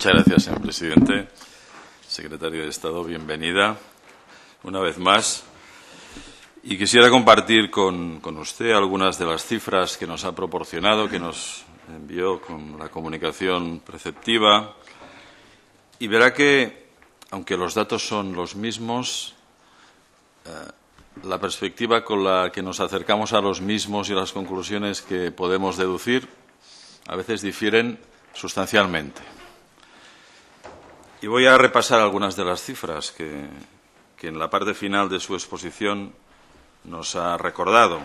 Muchas gracias, señor presidente. Secretario de Estado, bienvenida una vez más. Y quisiera compartir con usted algunas de las cifras que nos ha proporcionado, que nos envió con la comunicación preceptiva. Y verá que, aunque los datos son los mismos, la perspectiva con la que nos acercamos a los mismos y las conclusiones que podemos deducir a veces difieren sustancialmente. Y voy a repasar algunas de las cifras que en la parte final de su exposición nos ha recordado.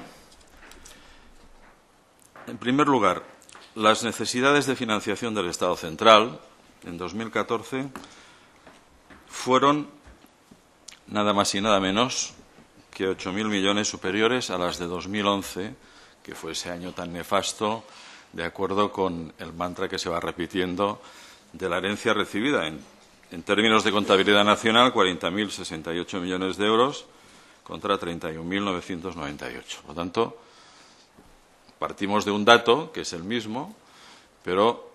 En primer lugar, las necesidades de financiación del Estado central en 2014 fueron nada más y nada menos que 8.000 millones superiores a las de 2011, que fue ese año tan nefasto, de acuerdo con el mantra que se va repitiendo de la herencia recibida. En términos de contabilidad nacional, 40.068 millones de euros contra 31.998. Por lo tanto, partimos de un dato que es el mismo, pero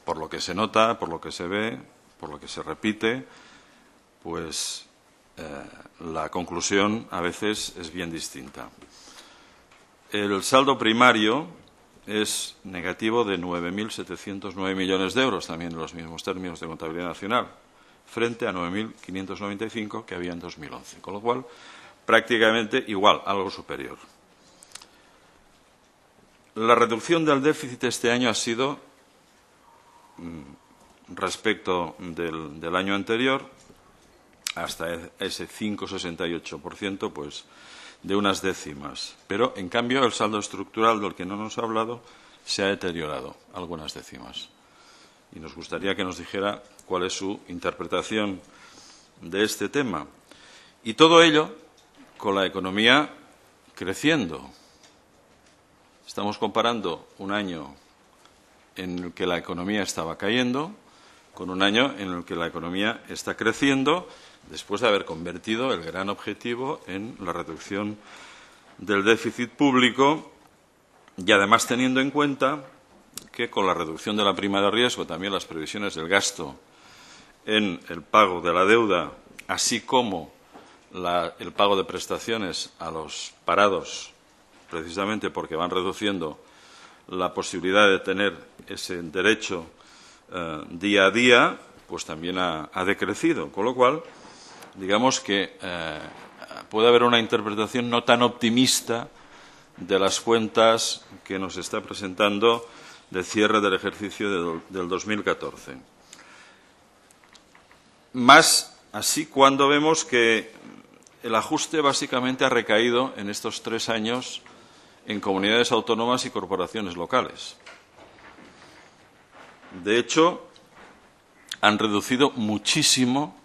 por lo que se nota, por lo que se ve, por lo que se repite, pues la conclusión a veces es bien distinta. El saldo primario es negativo de 9.709 millones de euros, también en los mismos términos de contabilidad nacional, frente a 9.595 que había en 2011, con lo cual prácticamente igual, algo superior. La reducción del déficit este año ha sido, respecto del año anterior, hasta ese 5,68%, pues de unas décimas. Pero, en cambio, el saldo estructural del que no nos ha hablado se ha deteriorado algunas décimas. Y nos gustaría que nos dijera cuál es su interpretación de este tema. Y todo ello con la economía creciendo. Estamos comparando un año en el que la economía estaba cayendo con un año en el que la economía está creciendo después de haber convertido el gran objetivo en la reducción del déficit público y, además, teniendo en cuenta que con la reducción de la prima de riesgo también las previsiones del gasto en el pago de la deuda, así como el pago de prestaciones a los parados, precisamente porque van reduciendo la posibilidad de tener ese derecho día a día, pues también ha decrecido. Con lo cual, digamos que puede haber una interpretación no tan optimista de las cuentas que nos está presentando de cierre del ejercicio del 2014. Más así cuando vemos que el ajuste básicamente ha recaído en estos 3 años en comunidades autónomas y corporaciones locales. De hecho, han reducido muchísimo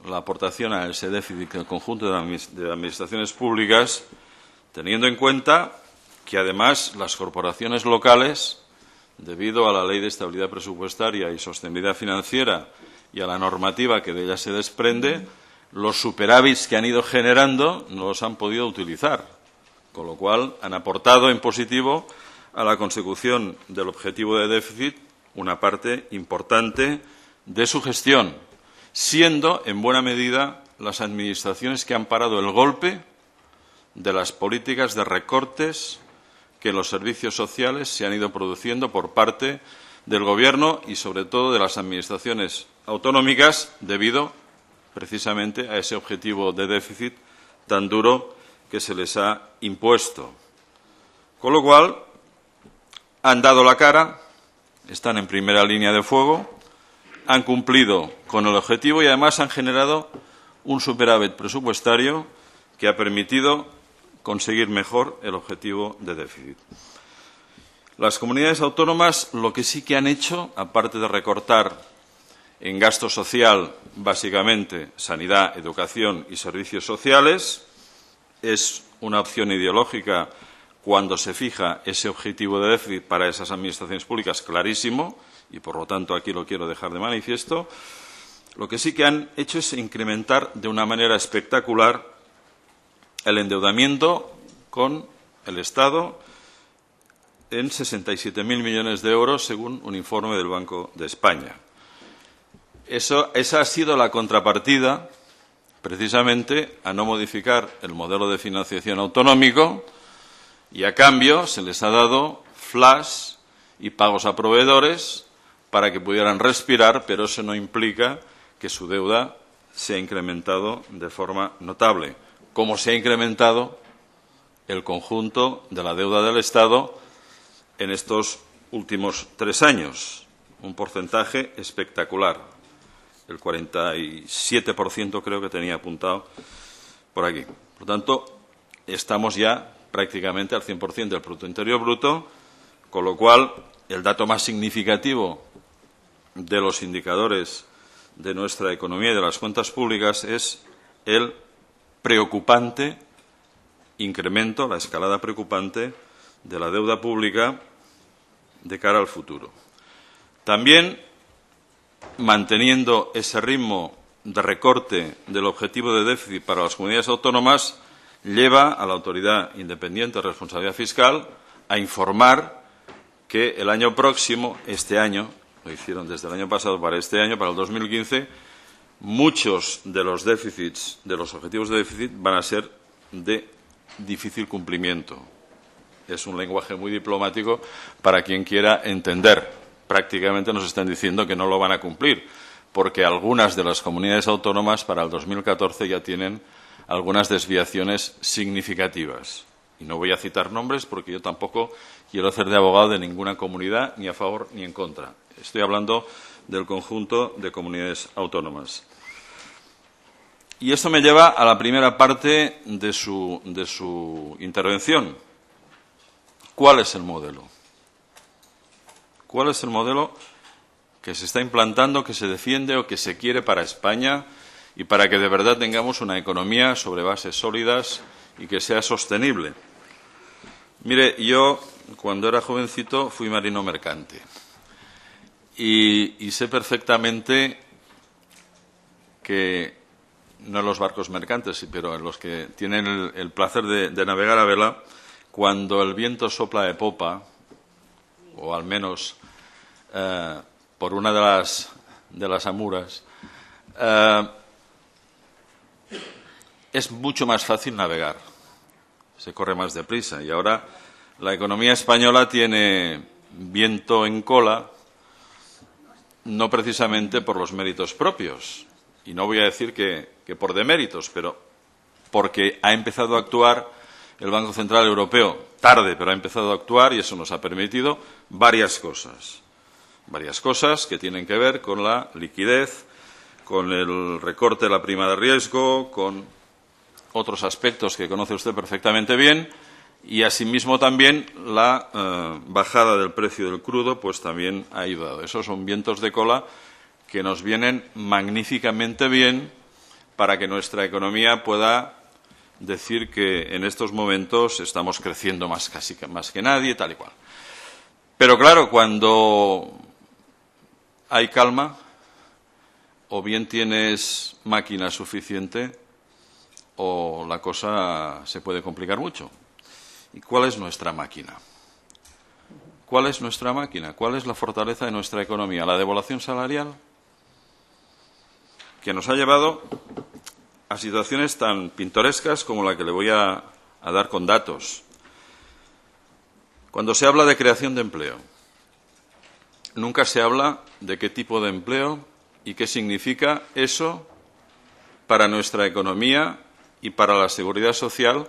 la aportación a ese déficit del conjunto de administraciones públicas, teniendo en cuenta que, además, las corporaciones locales, debido a la Ley de Estabilidad Presupuestaria y Sostenibilidad Financiera y a la normativa que de ella se desprende, los superávits que han ido generando no los han podido utilizar, con lo cual han aportado en positivo a la consecución del objetivo de déficit una parte importante de su gestión, siendo en buena medida las administraciones que han parado el golpe de las políticas de recortes que en los servicios sociales se han ido produciendo por parte del Gobierno y, sobre todo, de las administraciones autonómicas, debido precisamente a ese objetivo de déficit tan duro que se les ha impuesto. Con lo cual, han dado la cara, están en primera línea de fuego, han cumplido con el objetivo y, además, han generado un superávit presupuestario que ha permitido conseguir mejor el objetivo de déficit. Las comunidades autónomas lo que sí que han hecho, aparte de recortar en gasto social, básicamente sanidad, educación y servicios sociales, es una opción ideológica cuando se fija ese objetivo de déficit para esas administraciones públicas clarísimo, y por lo tanto aquí lo quiero dejar de manifiesto. Lo que sí que han hecho es incrementar de una manera espectacular el endeudamiento con el Estado en 67.000 millones de euros, según un informe del Banco de España. Esa ha sido la contrapartida, precisamente, a no modificar el modelo de financiación autonómico, y a cambio se les ha dado flash y pagos a proveedores para que pudieran respirar, pero eso no implica que su deuda se ha incrementado de forma notable, como se ha incrementado el conjunto de la deuda del Estado en estos últimos 3 años, un porcentaje espectacular. El 47% creo que tenía apuntado por aquí. Por lo tanto, estamos ya prácticamente al 100% del Producto Interior Bruto, con lo cual el dato más significativo de los indicadores de nuestra economía y de las cuentas públicas es el preocupante incremento, la escalada preocupante de la deuda pública de cara al futuro. También, manteniendo ese ritmo de recorte del objetivo de déficit para las comunidades autónomas, lleva a la Autoridad Independiente de Responsabilidad Fiscal a informar que el año próximo, este año, lo hicieron desde el año pasado para este año, para el 2015, muchos de los déficits, de los objetivos de déficit, van a ser de difícil cumplimiento. Es un lenguaje muy diplomático para quien quiera entender. Prácticamente nos están diciendo que no lo van a cumplir, porque algunas de las comunidades autónomas para el 2014 ya tienen algunas desviaciones significativas. Y no voy a citar nombres porque yo tampoco quiero hacer de abogado de ninguna comunidad, ni a favor ni en contra. Estoy hablando del conjunto de comunidades autónomas. Y esto me lleva a la primera parte de su intervención. ¿Cuál es el modelo? ¿Cuál es el modelo que se está implantando, que se defiende o que se quiere para España y para que de verdad tengamos una economía sobre bases sólidas y que sea sostenible? Mire, yo cuando era jovencito fui marino mercante y sé perfectamente que, no en los barcos mercantes, pero en los que tienen el placer de navegar a vela, cuando el viento sopla de popa, o al menos por una de las amuras, es mucho más fácil navegar, se corre más deprisa. Y ahora la economía española tiene viento en cola, no precisamente por los méritos propios, y no voy a decir que por deméritos, pero porque ha empezado a actuar el Banco Central Europeo tarde, pero ha empezado a actuar y eso nos ha permitido varias cosas que tienen que ver con la liquidez, con el recorte de la prima de riesgo, con otros aspectos que conoce usted perfectamente bien, y asimismo también la bajada del precio del crudo pues también ha ayudado. Esos son vientos de cola que nos vienen magníficamente bien para que nuestra economía pueda decir que en estos momentos estamos creciendo más que nadie, tal y cual. Pero claro, cuando hay calma, o bien tienes máquina suficiente o la cosa se puede complicar mucho. ¿Y cuál es nuestra máquina? ¿Cuál es nuestra máquina? ¿Cuál es la fortaleza de nuestra economía? ¿La devaluación salarial? Que nos ha llevado a situaciones tan pintorescas como la que le voy a dar con datos. Cuando se habla de creación de empleo, nunca se habla de qué tipo de empleo y qué significa eso para nuestra economía y para la seguridad social,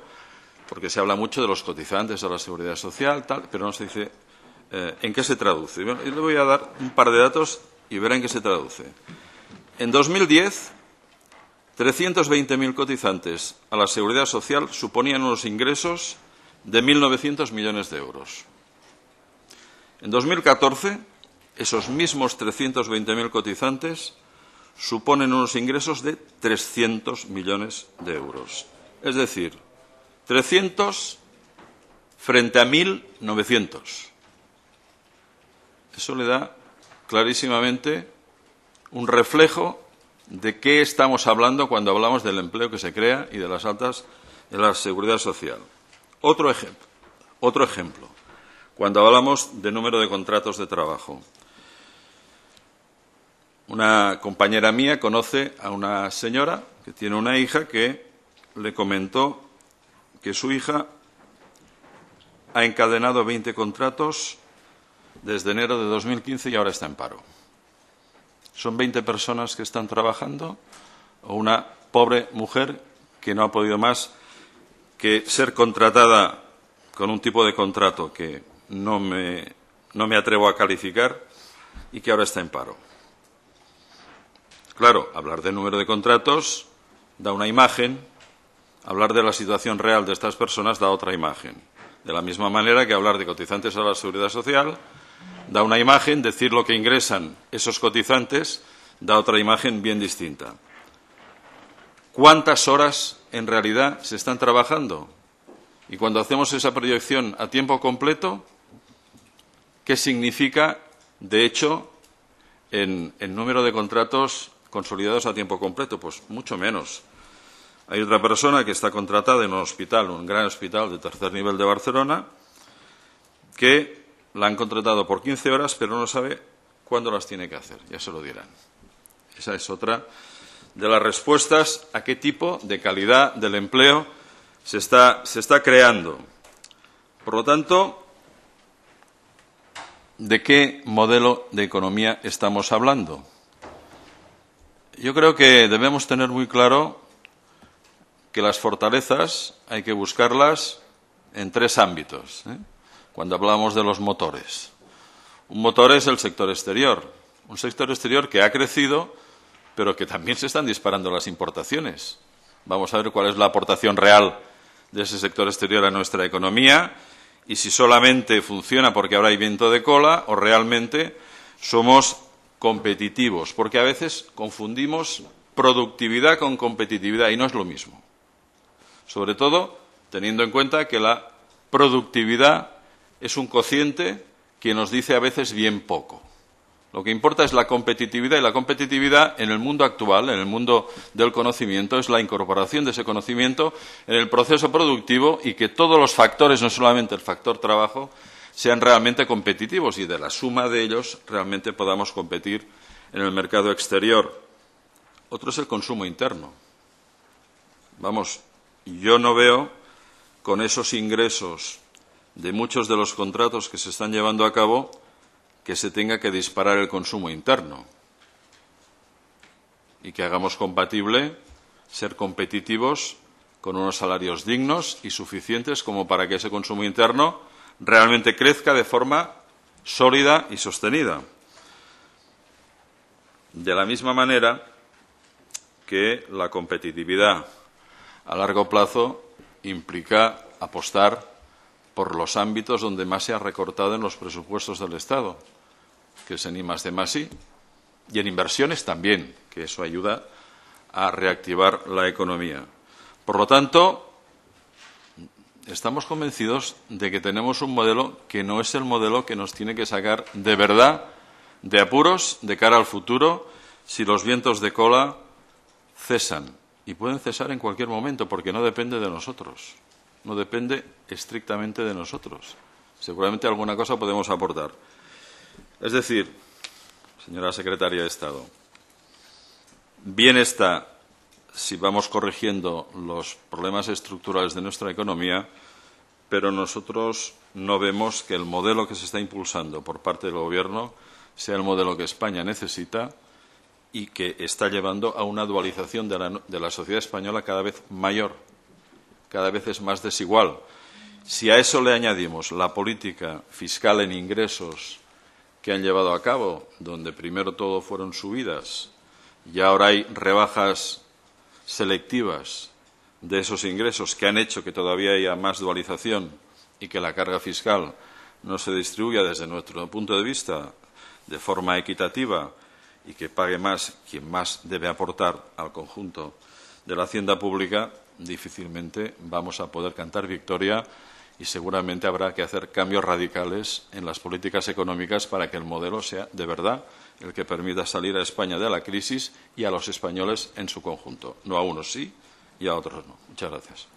porque se habla mucho de los cotizantes de la seguridad social, tal, pero no se dice en qué se traduce. Yo le voy a dar un par de datos y verá en qué se traduce. En 2010, 320.000 cotizantes a la seguridad social suponían unos ingresos de 1.900 millones de euros. En 2014, esos mismos 320.000 cotizantes suponen unos ingresos de 300 millones de euros. Es decir, 300 frente a 1.900. Eso le da clarísimamente un reflejo de qué estamos hablando cuando hablamos del empleo que se crea y de las altas en la seguridad social. Otro ejemplo, cuando hablamos de número de contratos de trabajo. Una compañera mía conoce a una señora que tiene una hija que le comentó que su hija ha encadenado 20 contratos desde enero de 2015 y ahora está en paro. ¿Son 20 personas que están trabajando o una pobre mujer que no ha podido más que ser contratada con un tipo de contrato que no me atrevo a calificar y que ahora está en paro? Claro, hablar del número de contratos da una imagen, hablar de la situación real de estas personas da otra imagen. De la misma manera que hablar de cotizantes a la Seguridad Social da una imagen, decir lo que ingresan esos cotizantes da otra imagen bien distinta. ¿Cuántas horas en realidad se están trabajando? Y cuando hacemos esa proyección a tiempo completo, ¿qué significa, de hecho, en número de contratos consolidados a tiempo completo? Pues mucho menos. Hay otra persona que está contratada en un hospital, un gran hospital de tercer nivel de Barcelona, que la han contratado por 15 horas, pero no sabe cuándo las tiene que hacer. Ya se lo dirán. Esa es otra de las respuestas a qué tipo de calidad del empleo se está creando. Por lo tanto, ¿de qué modelo de economía estamos hablando? Yo creo que debemos tener muy claro que las fortalezas hay que buscarlas en 3 ámbitos, cuando hablamos de los motores. Un motor es el sector exterior, un sector exterior que ha crecido, pero que también se están disparando las importaciones. Vamos a ver cuál es la aportación real de ese sector exterior a nuestra economía y si solamente funciona porque ahora hay viento de cola o realmente somos competitivos, porque a veces confundimos productividad con competitividad y no es lo mismo. Sobre todo teniendo en cuenta que la productividad es un cociente que nos dice a veces bien poco. Lo que importa es la competitividad y la competitividad en el mundo actual, en el mundo del conocimiento, es la incorporación de ese conocimiento en el proceso productivo y que todos los factores, no solamente el factor trabajo, sean realmente competitivos y de la suma de ellos realmente podamos competir en el mercado exterior. Otro es el consumo interno. Vamos, yo no veo con esos ingresos de muchos de los contratos que se están llevando a cabo que se tenga que disparar el consumo interno y que hagamos compatible ser competitivos con unos salarios dignos y suficientes como para que ese consumo interno realmente crezca de forma sólida y sostenida. De la misma manera que la competitividad a largo plazo implica apostar por los ámbitos donde más se ha recortado en los presupuestos del Estado, que es en I+D+I, y en inversiones también, que eso ayuda a reactivar la economía. Por lo tanto, estamos convencidos de que tenemos un modelo que no es el modelo que nos tiene que sacar de verdad de apuros de cara al futuro si los vientos de cola cesan. Y pueden cesar en cualquier momento porque no depende de nosotros. No depende estrictamente de nosotros. Seguramente alguna cosa podemos aportar. Es decir, señora secretaria de Estado, bien está si vamos corrigiendo los problemas estructurales de nuestra economía, pero nosotros no vemos que el modelo que se está impulsando por parte del Gobierno sea el modelo que España necesita y que está llevando a una dualización de la sociedad española cada vez mayor, cada vez es más desigual. Si a eso le añadimos la política fiscal en ingresos que han llevado a cabo, donde primero todo fueron subidas y ahora hay rebajas selectivas de esos ingresos que han hecho que todavía haya más dualización y que la carga fiscal no se distribuya desde nuestro punto de vista de forma equitativa y que pague más quien más debe aportar al conjunto de la hacienda pública, difícilmente vamos a poder cantar victoria y seguramente habrá que hacer cambios radicales en las políticas económicas para que el modelo sea de verdad el que permita salir a España de la crisis y a los españoles en su conjunto. No a unos sí y a otros no. Muchas gracias.